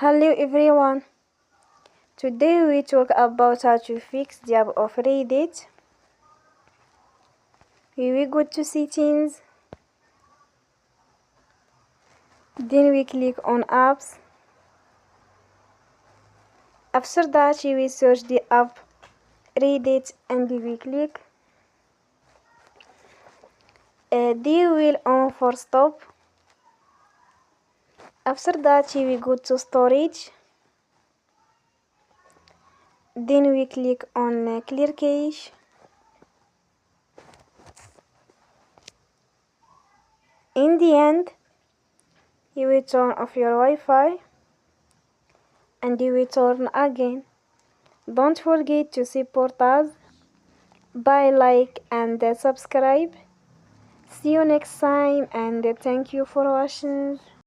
Hello everyone. Today we talk about how to fix the app of Reddit. We go to settings. Then we click on apps. After that we search the app Reddit and we click. They will on for stop. After that we go to storage. Then we click on clear cache. In the end, you will turn off your Wi-Fi and you will turn again. Don't forget to support us by like and subscribe. See you next time and thank you for watching.